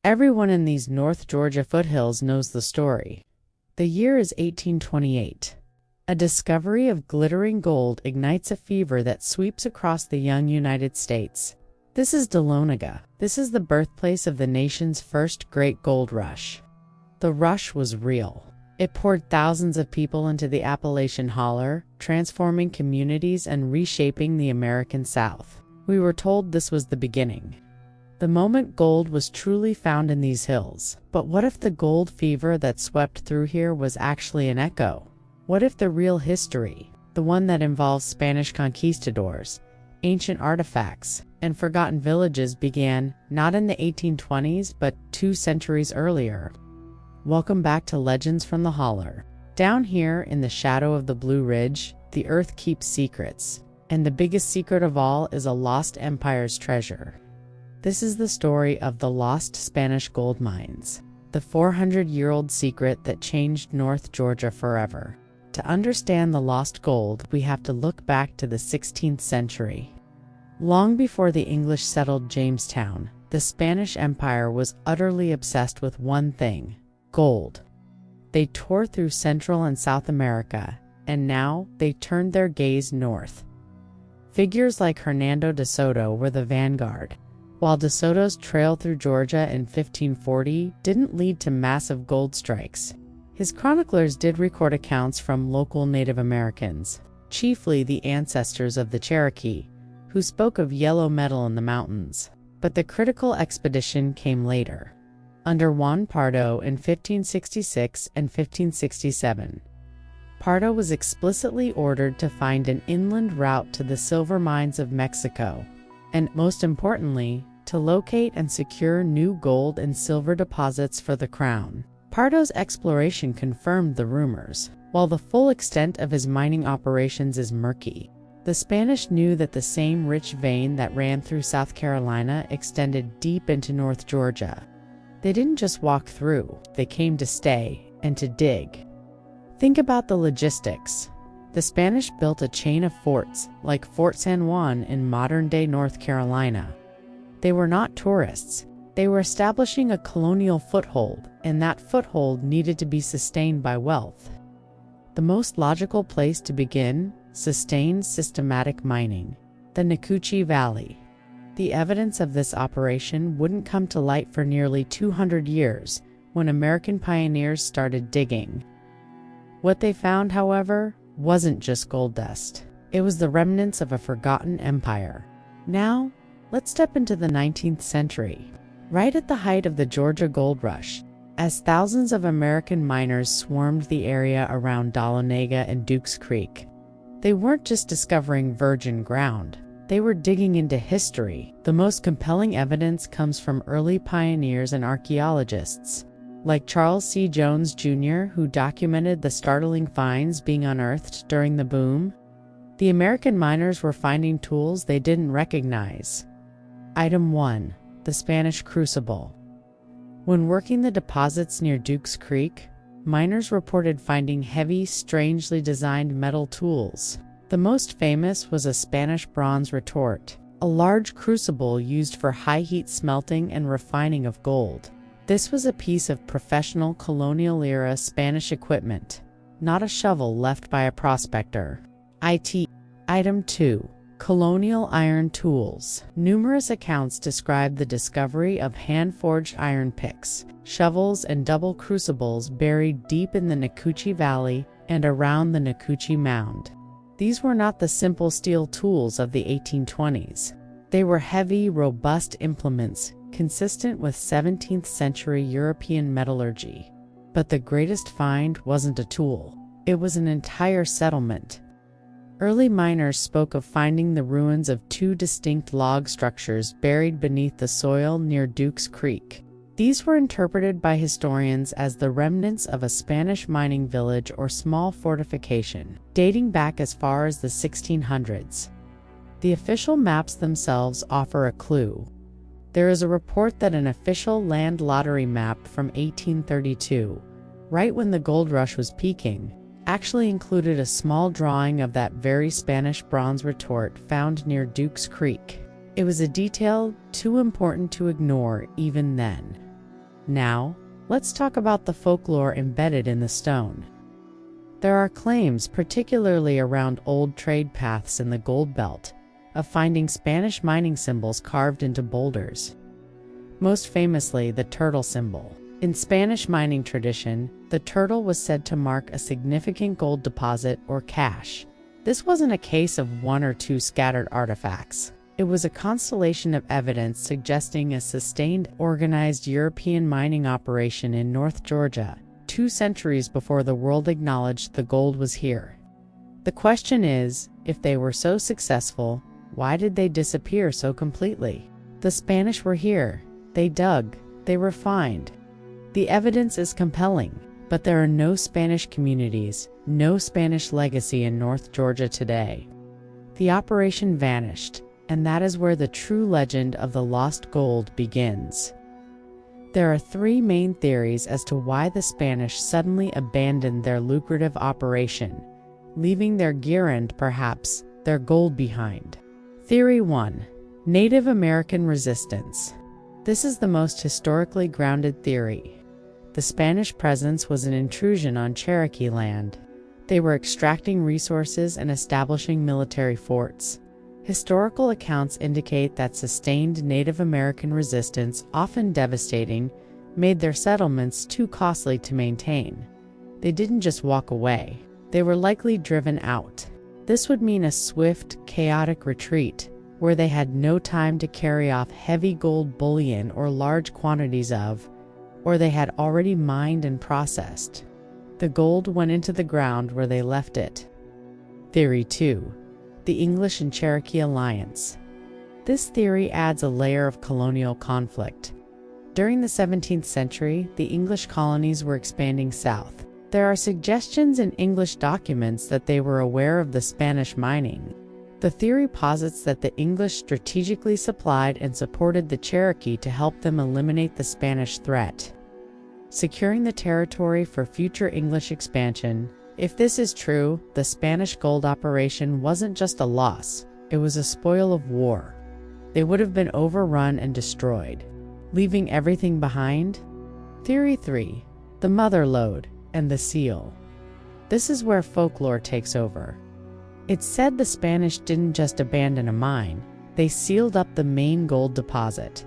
Everyone in these North Georgia foothills knows the story. The year is 1828. A discovery of glittering gold ignites a fever that sweeps across the young United States. This is Dahlonega. This is the birthplace of the nation's first great gold rush. The rush was real. It poured thousands of people into the Appalachian Holler, transforming communities and reshaping the American South. We were told this was the beginning. The moment gold was truly found in these hills. But what if the gold fever that swept through here was actually an echo? What if the real history, the one that involves Spanish conquistadors, ancient artifacts, and forgotten villages began not in the 1820s but 2 centuries earlier? Welcome back to Legends from the Holler. Down here in the shadow of the Blue Ridge, the earth keeps secrets, and the biggest secret of all is a lost empire's treasure. This is the story of the lost Spanish gold mines, the 400-year-old secret that changed North Georgia forever. To understand the lost gold, we have to look back to the 16th century. Long before the English settled Jamestown, the Spanish Empire was utterly obsessed with one thing: gold. They tore through Central and South America, and now they turned their gaze north. Figures like Hernando de Soto were the vanguard. While De Soto's trail through Georgia in 1540 didn't lead to massive gold strikes, his chroniclers did record accounts from local Native Americans, chiefly the ancestors of the Cherokee, who spoke of yellow metal in the mountains. But the critical expedition came later, under Juan Pardo in 1566 and 1567. Pardo was explicitly ordered to find an inland route to the silver mines of Mexico, and most importantly, to locate and secure new gold and silver deposits for the crown. Pardo's exploration confirmed the rumors. While the full extent of his mining operations is murky, the Spanish knew that the same rich vein that ran through South Carolina extended deep into North Georgia. They didn't just walk through, they came to stay and to dig. Think about the logistics. The Spanish built a chain of forts, like Fort San Juan in modern-day North Carolina. They were not tourists. They were establishing a colonial foothold, and that foothold needed to be sustained by wealth. The most logical place to begin: sustained systematic mining. The Nacoochee Valley. The evidence of this operation wouldn't come to light for nearly 200 years, when American pioneers started digging. What they found, however, wasn't just gold dust. It was the remnants of a forgotten empire. Now, let's step into the 19th century. Right at the height of the Georgia Gold Rush, as thousands of American miners swarmed the area around Dahlonega and Dukes Creek, they weren't just discovering virgin ground. They were digging into history. The most compelling evidence comes from early pioneers and archaeologists, like Charles C. Jones, Jr., who documented the startling finds being unearthed during the boom. The American miners were finding tools they didn't recognize. Item 1. The Spanish Crucible. When working the deposits near Dukes Creek, miners reported finding heavy, strangely designed metal tools. The most famous was a Spanish bronze retort, a large crucible used for high-heat smelting and refining of gold. This was a piece of professional colonial-era Spanish equipment, not a shovel left by a prospector. Item 2. Colonial iron tools. Numerous accounts describe the discovery of hand-forged iron picks, shovels, and double crucibles buried deep in the Nacoochee Valley and around the Nacoochee Mound. These were not the simple steel tools of the 1820s. They were heavy, robust implements consistent with 17th century European metallurgy. But the greatest find wasn't a tool. It was an entire settlement. Early miners spoke of finding the ruins of 2 distinct log structures buried beneath the soil near Dukes Creek. These were interpreted by historians as the remnants of a Spanish mining village or small fortification, dating back as far as the 1600s. The official maps themselves offer a clue. There is a report that an official land lottery map from 1832, right when the gold rush was peaking, actually included a small drawing of that very Spanish bronze retort found near Dukes Creek. It was a detail too important to ignore even then. Now, let's talk about the folklore embedded in the stone. There are claims, particularly around old trade paths in the Gold Belt, of finding Spanish mining symbols carved into boulders. Most famously, the turtle symbol. In Spanish mining tradition, the turtle was said to mark a significant gold deposit or cache. This wasn't a case of one or two scattered artifacts. It was a constellation of evidence suggesting a sustained, organized European mining operation in North Georgia, 2 centuries before the world acknowledged the gold was here. The question is, if they were so successful, why did they disappear so completely? The Spanish were here. They dug. They refined. The evidence is compelling, but there are no Spanish communities, no Spanish legacy in North Georgia today. The operation vanished, and that is where the true legend of the lost gold begins. There are 3 main theories as to why the Spanish suddenly abandoned their lucrative operation, leaving their gear and, perhaps, their gold behind. Theory 1. Native American resistance. This is the most historically grounded theory. The Spanish presence was an intrusion on Cherokee land. They were extracting resources and establishing military forts. Historical accounts indicate that sustained Native American resistance, often devastating, made their settlements too costly to maintain. They didn't just walk away. They were likely driven out. This would mean a swift, chaotic retreat, where they had no time to carry off heavy gold bullion or large quantities of, or they had already mined and processed. The gold went into the ground where they left it. Theory 2. The English and Cherokee alliance. This theory adds a layer of colonial conflict. During the 17th century, the English colonies were expanding south. There are suggestions in English documents that they were aware of the Spanish mining. The theory posits that the English strategically supplied and supported the Cherokee to help them eliminate the Spanish threat, securing the territory for future English expansion. If this is true, the Spanish gold operation wasn't just a loss, it was a spoil of war. They would have been overrun and destroyed, leaving everything behind. Theory 3. The mother lode and the seal. This is where folklore takes over. It's said the Spanish didn't just abandon a mine, they sealed up the main gold deposit.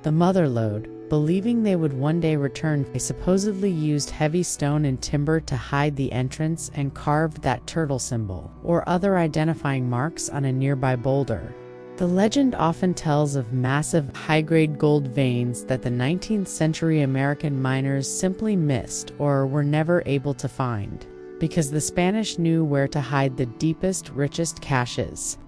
The mother lode, believing they would one day return, they supposedly used heavy stone and timber to hide the entrance and carved that turtle symbol or other identifying marks on a nearby boulder. The legend often tells of massive, high-grade gold veins that the 19th century American miners simply missed or were never able to find, because the Spanish knew where to hide the deepest, richest caches.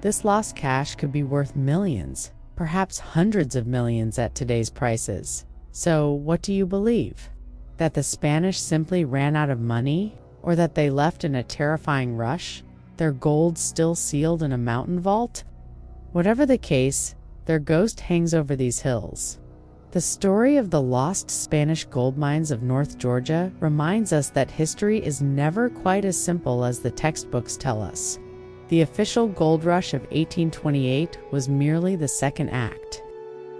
This lost cache could be worth millions, perhaps hundreds of millions at today's prices. So, what do you believe? That the Spanish simply ran out of money? Or that they left in a terrifying rush, their gold still sealed in a mountain vault? Whatever the case, their ghost hangs over these hills. The story of the lost Spanish gold mines of North Georgia reminds us that history is never quite as simple as the textbooks tell us. The official gold rush of 1828 was merely the second act.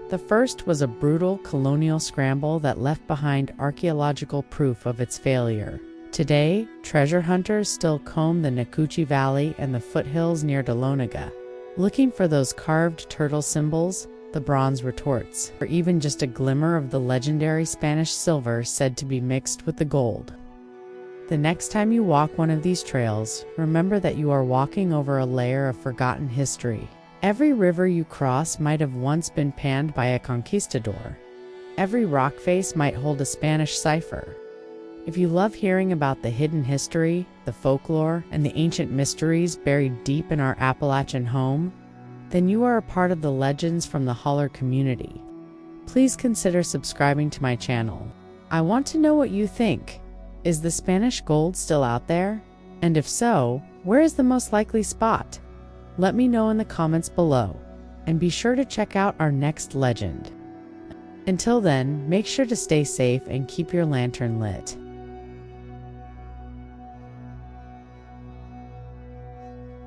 The first was a brutal colonial scramble that left behind archaeological proof of its failure. Today, treasure hunters still comb the Nacoochee Valley and the foothills near Dahlonega, looking for those carved turtle symbols, the bronze retorts, or even just a glimmer of the legendary Spanish silver said to be mixed with the gold. The next time you walk one of these trails, remember that you are walking over a layer of forgotten history. Every river you cross might have once been panned by a conquistador. Every rock face might hold a Spanish cipher. If you love hearing about the hidden history, the folklore, and the ancient mysteries buried deep in our Appalachian home, then you are a part of the legends from the Holler community. Please consider subscribing to my channel. I want to know what you think. Is the Spanish gold still out there? And if so, where is the most likely spot? Let me know in the comments below, and be sure to check out our next legend. Until then, make sure to stay safe and keep your lantern lit.